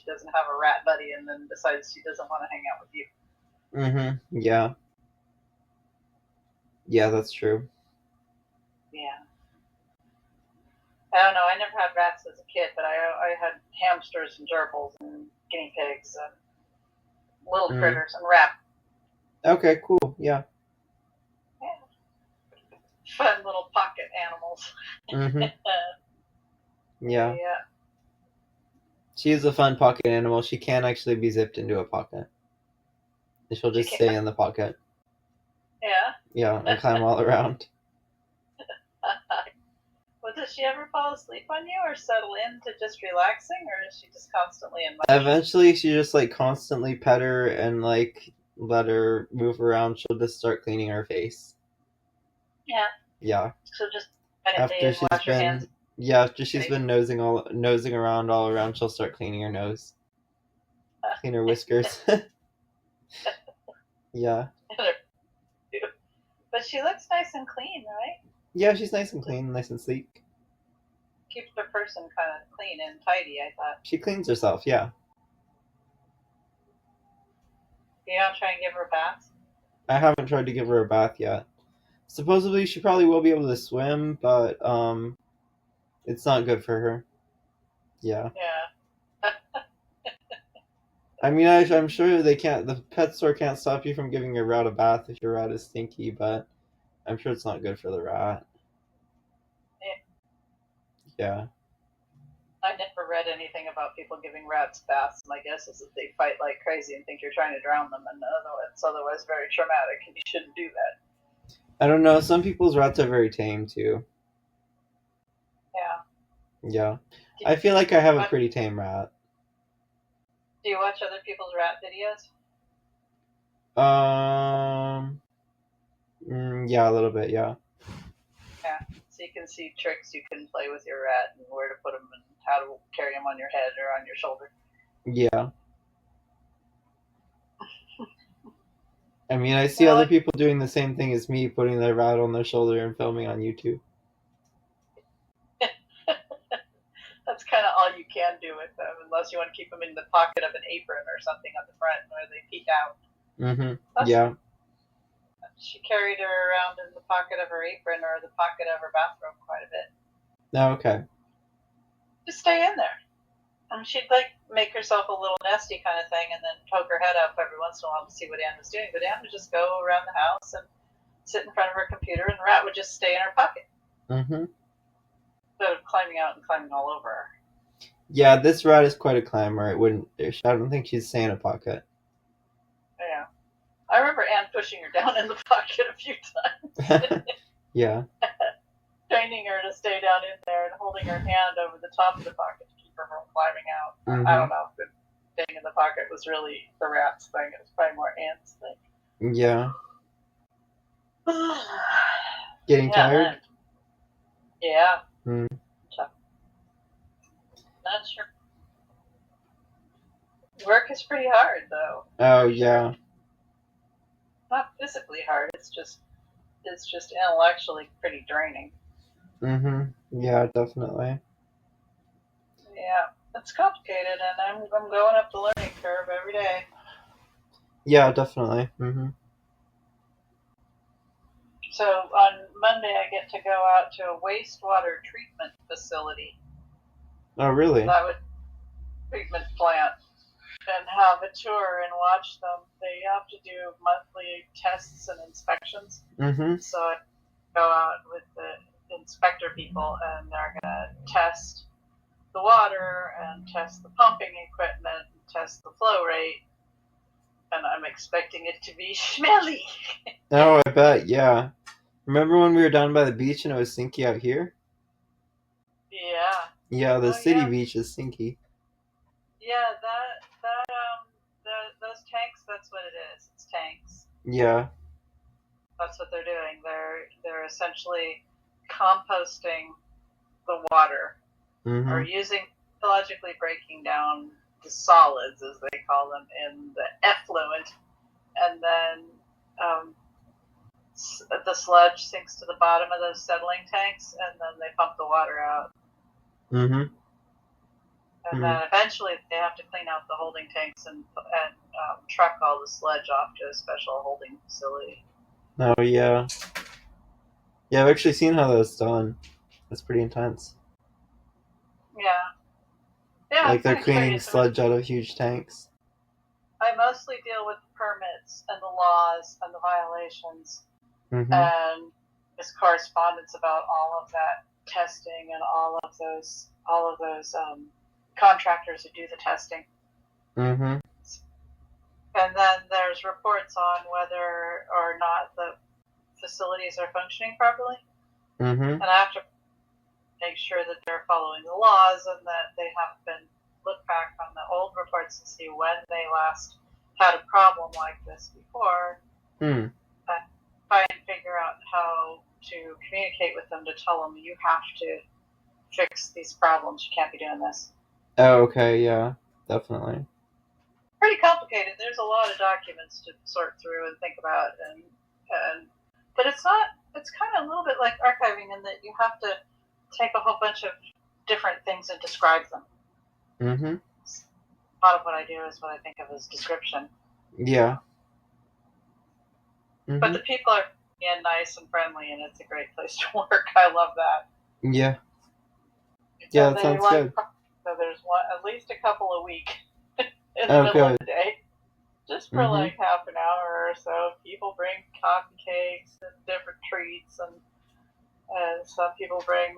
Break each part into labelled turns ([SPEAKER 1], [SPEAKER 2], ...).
[SPEAKER 1] she doesn't have a rat buddy and then decides she doesn't want to hang out with you.
[SPEAKER 2] Mm-hmm. Yeah. Yeah, that's true.
[SPEAKER 1] Yeah. I don't know. I never had rats as a kid, but I had hamsters and gerbils and guinea pigs and little
[SPEAKER 2] Mm.
[SPEAKER 1] critters and rats.
[SPEAKER 2] Okay, cool. Yeah.
[SPEAKER 1] Yeah. Fun little pocket animals.
[SPEAKER 2] Mm-hmm. Yeah.
[SPEAKER 1] Yeah.
[SPEAKER 2] She is a fun pocket animal. She can actually be zipped into a pocket. She'll
[SPEAKER 1] She
[SPEAKER 2] just
[SPEAKER 1] can.
[SPEAKER 2] stay in the pocket.
[SPEAKER 1] Yeah.
[SPEAKER 2] Yeah, and climb all around.
[SPEAKER 1] Well, does she ever fall asleep on you or settle into just relaxing, or is she just constantly in motion?
[SPEAKER 2] Eventually, she just like constantly pet her and like let her move around. She'll just start cleaning her face.
[SPEAKER 1] Yeah.
[SPEAKER 2] Yeah.
[SPEAKER 1] So just quietly
[SPEAKER 2] After
[SPEAKER 1] and
[SPEAKER 2] she's
[SPEAKER 1] wash your hands.
[SPEAKER 2] been after she's been nosing around all around, she'll start cleaning her nose, clean her whiskers. Yeah.
[SPEAKER 1] But she looks nice and clean, right?
[SPEAKER 2] Yeah, she's nice and clean, nice and sleek.
[SPEAKER 1] Keeps her person kind of clean and tidy, I thought.
[SPEAKER 2] She cleans herself, yeah.
[SPEAKER 1] You don't try and give her baths?
[SPEAKER 2] I haven't tried to give her a bath yet. Supposedly she probably will be able to swim, but it's not good for her. Yeah.
[SPEAKER 1] Yeah.
[SPEAKER 2] I mean, I'm sure they can't. The pet store can't stop you from giving your rat a bath if your rat is stinky, but I'm sure it's not good for the rat. Yeah.
[SPEAKER 1] I never read anything about people giving rats baths. My guess is that they fight like crazy and think you're trying to drown them, and it's otherwise very traumatic, and you shouldn't do that.
[SPEAKER 2] I don't know. Some people's rats are very tame too.
[SPEAKER 1] Yeah.
[SPEAKER 2] Yeah. I feel like I have a pretty tame rat.
[SPEAKER 1] Do you watch other people's rat videos?
[SPEAKER 2] Yeah, a little bit, yeah.
[SPEAKER 1] Yeah. So you can see tricks you can play with your rat and where to put them and how to carry them on your head or on your shoulder.
[SPEAKER 2] Yeah. I mean, I see other people doing the same thing as me, putting their rat on their shoulder and filming on YouTube.
[SPEAKER 1] That's kind of all you can do with them, unless you want to keep them in the pocket of an apron or something on the front where they peek out.
[SPEAKER 2] Mm-hmm. Yeah.
[SPEAKER 1] She carried her around in the pocket of her apron or the pocket of her bathrobe quite a bit.
[SPEAKER 2] Oh, okay.
[SPEAKER 1] Just stay in there. And she'd like make herself a little nesty kind of thing and then poke her head up every once in a while to see what Anne was doing. But Anne would just go around the house and sit in front of her computer, and the rat would just stay in her pocket.
[SPEAKER 2] Mm-hmm.
[SPEAKER 1] So climbing out and climbing all over her.
[SPEAKER 2] Yeah, this rat is quite a climber. I don't think she'd stay in a pocket.
[SPEAKER 1] Yeah. I remember Anne pushing her down in the pocket a few times.
[SPEAKER 2] Yeah.
[SPEAKER 1] Training her to stay down in there and holding her hand over the top of the pocket to keep her from climbing out.
[SPEAKER 2] Mm-hmm.
[SPEAKER 1] I don't know if the staying in the pocket was really the rat's thing. It was probably more Anne's thing.
[SPEAKER 2] Yeah. Getting tired?
[SPEAKER 1] Yeah.
[SPEAKER 2] Mm.
[SPEAKER 1] Not sure. Work is pretty hard, though.
[SPEAKER 2] Oh, yeah.
[SPEAKER 1] Not physically hard. It's just intellectually pretty draining.
[SPEAKER 2] Mm-hmm. Yeah, definitely.
[SPEAKER 1] Yeah, it's complicated, and I'm going up the learning curve every day.
[SPEAKER 2] Yeah, definitely. Mm-hmm.
[SPEAKER 1] So on Monday, I get to go out to a wastewater treatment facility.
[SPEAKER 2] Oh, really?
[SPEAKER 1] That would treatment plant and have a tour and watch them. They have to do monthly tests and inspections.
[SPEAKER 2] Mm-hmm.
[SPEAKER 1] So I go out with the inspector people, and they're gonna test the water and test the pumping equipment, and test the flow rate. And I'm expecting it to be smelly.
[SPEAKER 2] Oh, I bet, yeah. Remember when we were down by the beach and it was stinky out here?
[SPEAKER 1] Yeah.
[SPEAKER 2] Yeah, the city beach is stinky.
[SPEAKER 1] Yeah, those tanks, that's what it is. It's tanks.
[SPEAKER 2] Yeah.
[SPEAKER 1] That's what they're doing. They're essentially composting the water,
[SPEAKER 2] Mm-hmm.
[SPEAKER 1] or biologically breaking down the solids, as they call them, in the effluent, and then the sludge sinks to the bottom of those settling tanks, and then they pump the water out.
[SPEAKER 2] Mm-hmm.
[SPEAKER 1] And then eventually they have to clean out the holding tanks and truck all the sludge off to a special holding facility.
[SPEAKER 2] Oh, yeah. Yeah, I've actually seen how that's done. That's pretty intense.
[SPEAKER 1] Yeah. Yeah,
[SPEAKER 2] Like
[SPEAKER 1] I'm
[SPEAKER 2] they're
[SPEAKER 1] kind of
[SPEAKER 2] cleaning
[SPEAKER 1] curious.
[SPEAKER 2] sludge out of huge tanks.
[SPEAKER 1] I mostly deal with the permits and the laws and the violations
[SPEAKER 2] Mm-hmm.
[SPEAKER 1] and this correspondence about all of that testing and all of those contractors who do the testing.
[SPEAKER 2] Mm-hmm.
[SPEAKER 1] And then there's reports on whether or not the facilities are functioning properly.
[SPEAKER 2] Mm-hmm.
[SPEAKER 1] And I have to make sure that they're following the laws and that they have been looked back on the old reports to see when they last had a problem like this before.
[SPEAKER 2] Mm.
[SPEAKER 1] Try and figure out how to communicate with them to tell them you have to fix these problems. You can't be doing this.
[SPEAKER 2] Oh, okay, yeah, definitely.
[SPEAKER 1] Pretty complicated. There's a lot of documents to sort through and think about, but it's not. It's kind of a little bit like archiving in that you have to take a whole bunch of different things and describe them.
[SPEAKER 2] Mm-hmm.
[SPEAKER 1] A lot of what I do is what I think of as description.
[SPEAKER 2] Yeah. Mm-hmm.
[SPEAKER 1] But the people are nice and friendly, and it's a great place to work. I love that.
[SPEAKER 2] Yeah. Yeah, that sounds good.
[SPEAKER 1] So there's at least a couple a week in the middle of the day, just for like half an hour or so. People bring coffee cakes and different treats, and some people bring,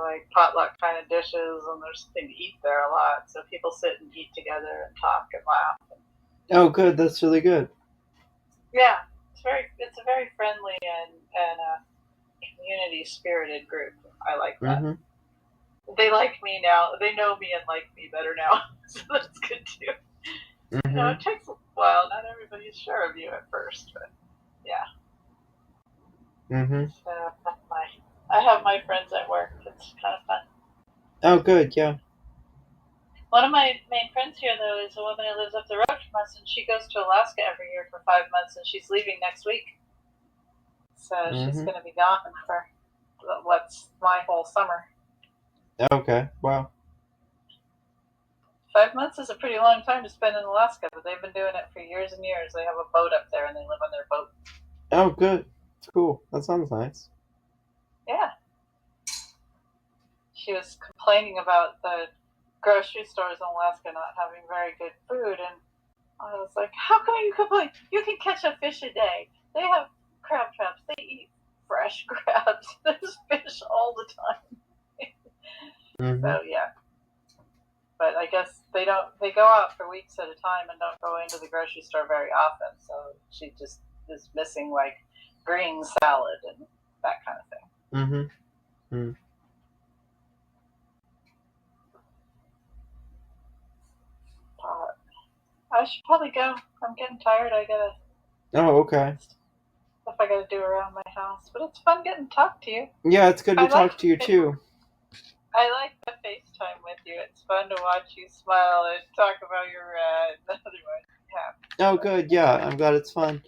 [SPEAKER 1] like potluck kind of dishes, and there's something to eat there a lot. So people sit and eat together and talk and laugh.
[SPEAKER 2] Oh, good. That's really good.
[SPEAKER 1] Yeah, it's a very friendly and community spirited group. I like that.
[SPEAKER 2] Mm-hmm.
[SPEAKER 1] They like me now. They know me and like me better now, so that's good too.
[SPEAKER 2] Mm-hmm.
[SPEAKER 1] It takes a while. Not everybody's sure of you at first, but yeah.
[SPEAKER 2] Mm-hmm.
[SPEAKER 1] So I have my friends at work. It's kind of fun.
[SPEAKER 2] Oh, good. Yeah.
[SPEAKER 1] One of my main friends here, though, is a woman who lives up the road from us, and she goes to Alaska every year for 5 months, and she's leaving next week. So she's going to be gone for what's my whole summer.
[SPEAKER 2] Okay. Wow.
[SPEAKER 1] 5 months is a pretty long time to spend in Alaska, but they've been doing it for years and years. They have a boat up there, and they live on their boat.
[SPEAKER 2] Oh, good. Cool. That sounds nice.
[SPEAKER 1] Yeah. She was complaining about the grocery stores in Alaska not having very good food, and I was like, how can you complain? You can catch a fish a day. They have crab traps. They eat fresh crabs. There's fish all the time. So, yeah. But I guess they go out for weeks at a time and don't go into the grocery store very often. So she just is missing like green salad and that kind of thing.
[SPEAKER 2] Mm-hmm. Mm.
[SPEAKER 1] I should probably go. I'm getting tired. I gotta.
[SPEAKER 2] Oh, okay.
[SPEAKER 1] Stuff I gotta do around my house, but it's fun getting to talk to you.
[SPEAKER 2] Yeah, it's good to talk to you too.
[SPEAKER 1] I like the FaceTime with you. It's fun to watch you smile and talk about your otherwise happy.
[SPEAKER 2] Oh, good. Yeah, I'm glad it's fun.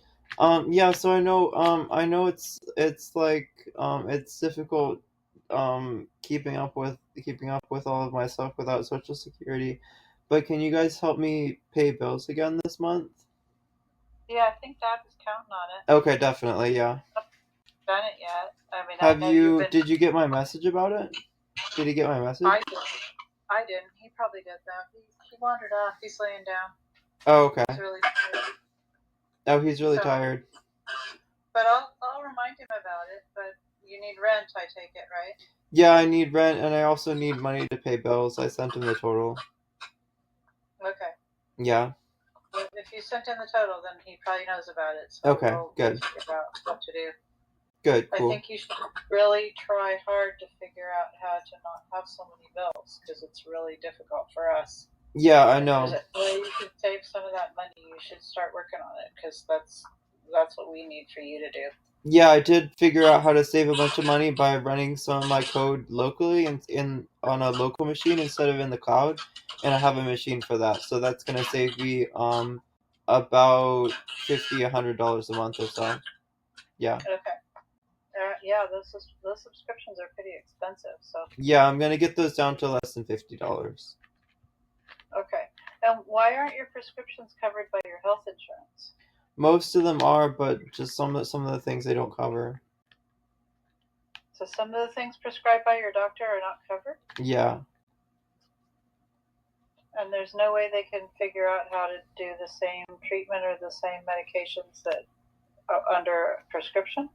[SPEAKER 2] Yeah. So I know it's like it's difficult keeping up with all of my stuff without Social Security. But can you guys help me pay bills again this month?
[SPEAKER 1] Yeah, I think Dad was counting on it.
[SPEAKER 2] Okay, definitely. Yeah.
[SPEAKER 1] I haven't done it yet. I mean,
[SPEAKER 2] Did you get my message about it? Did he get my message?
[SPEAKER 1] I didn't. He probably did though. He wandered off. He's laying down.
[SPEAKER 2] Oh, okay.
[SPEAKER 1] He's really tired.
[SPEAKER 2] Oh, he's really tired.
[SPEAKER 1] But I'll remind him about it. But you need rent, I take it, right?
[SPEAKER 2] Yeah, I need rent, and I also need money to pay bills. I sent him the total.
[SPEAKER 1] Okay.
[SPEAKER 2] Yeah.
[SPEAKER 1] Well, if you sent him the total, then he probably knows about it. So
[SPEAKER 2] okay, good.
[SPEAKER 1] Figure out what to do.
[SPEAKER 2] Good, cool.
[SPEAKER 1] I think you should really try hard to figure out how to not have so many bills, because it's really difficult for us.
[SPEAKER 2] Yeah, I know.
[SPEAKER 1] If there's a way you can save some of that money, you should start working on it, because that's what we need for you to do.
[SPEAKER 2] Yeah, I did figure out how to save a bunch of money by running some of my code locally on a local machine instead of in the cloud, and I have a machine for that. So that's gonna save me about $50-$100 a month or so. Yeah.
[SPEAKER 1] Okay. Yeah, those subscriptions are pretty expensive. So.
[SPEAKER 2] Yeah, I'm gonna get those down to less than $50.
[SPEAKER 1] Okay. And why aren't your prescriptions covered by your health insurance?
[SPEAKER 2] Most of them are, but just some of the things they don't cover.
[SPEAKER 1] So some of the things prescribed by your doctor are not covered?
[SPEAKER 2] Yeah.
[SPEAKER 1] And there's no way they can figure out how to do the same treatment or the same medications that are under prescription?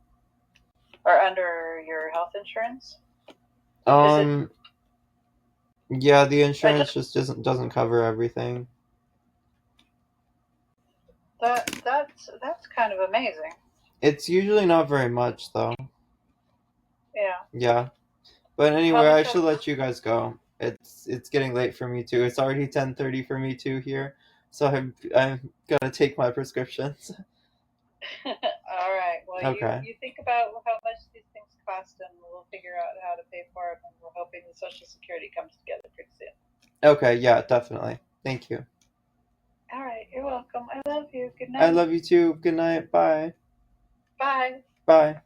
[SPEAKER 1] Or under your health insurance?
[SPEAKER 2] Um. Yeah, the
[SPEAKER 1] I
[SPEAKER 2] insurance
[SPEAKER 1] just
[SPEAKER 2] just doesn't cover everything.
[SPEAKER 1] that's kind of amazing.
[SPEAKER 2] It's usually not very much though.
[SPEAKER 1] Yeah.
[SPEAKER 2] Yeah. But
[SPEAKER 1] How
[SPEAKER 2] anyway, I
[SPEAKER 1] much of
[SPEAKER 2] should let you guys go. It's getting late for me too. It's already 10:30 for me too here. So I'm gonna take my prescriptions.
[SPEAKER 1] all right. Well,
[SPEAKER 2] Okay.
[SPEAKER 1] you think about how much these things cost, and we'll figure out how to pay for it. And we're hoping the Social Security comes together pretty soon.
[SPEAKER 2] Okay, yeah, definitely. Thank you.
[SPEAKER 1] All right. You're welcome. I love you. Good
[SPEAKER 2] I
[SPEAKER 1] night.
[SPEAKER 2] love you too. Good night. Bye.
[SPEAKER 1] Bye.
[SPEAKER 2] Bye.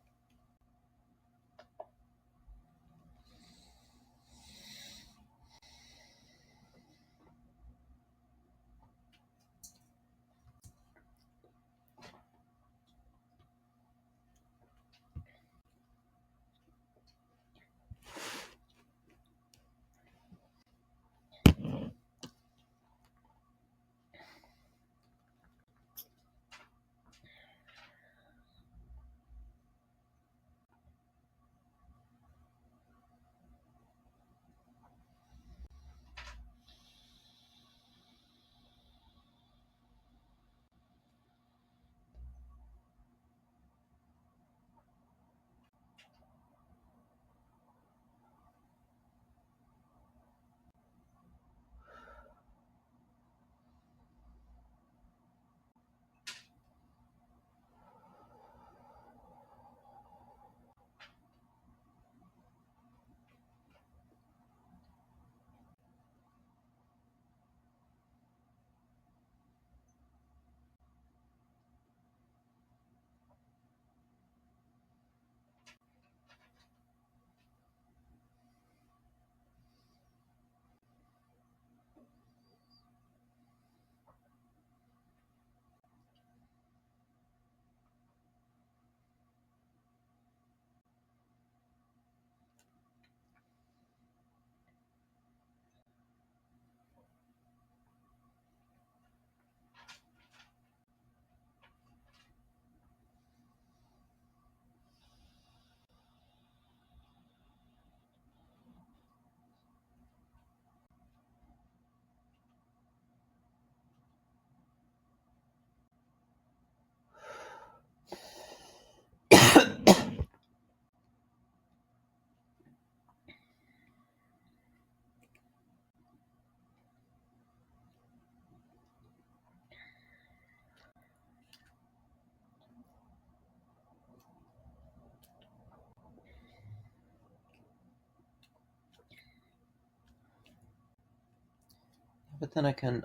[SPEAKER 2] But then I can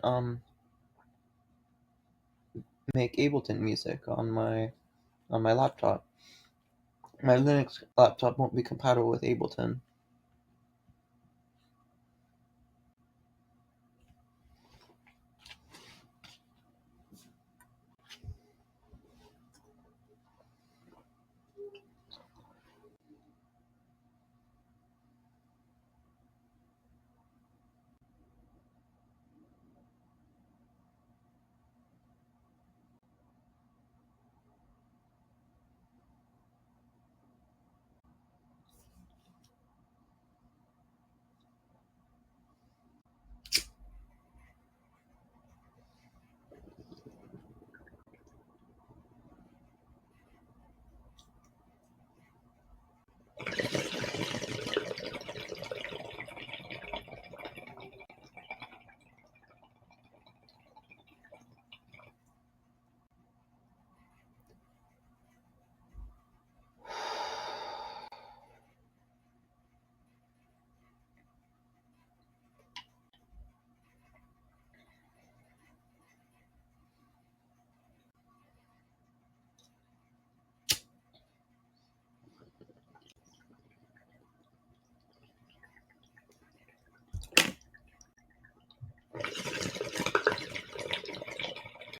[SPEAKER 2] make Ableton music on my laptop. My Linux laptop won't be compatible with Ableton.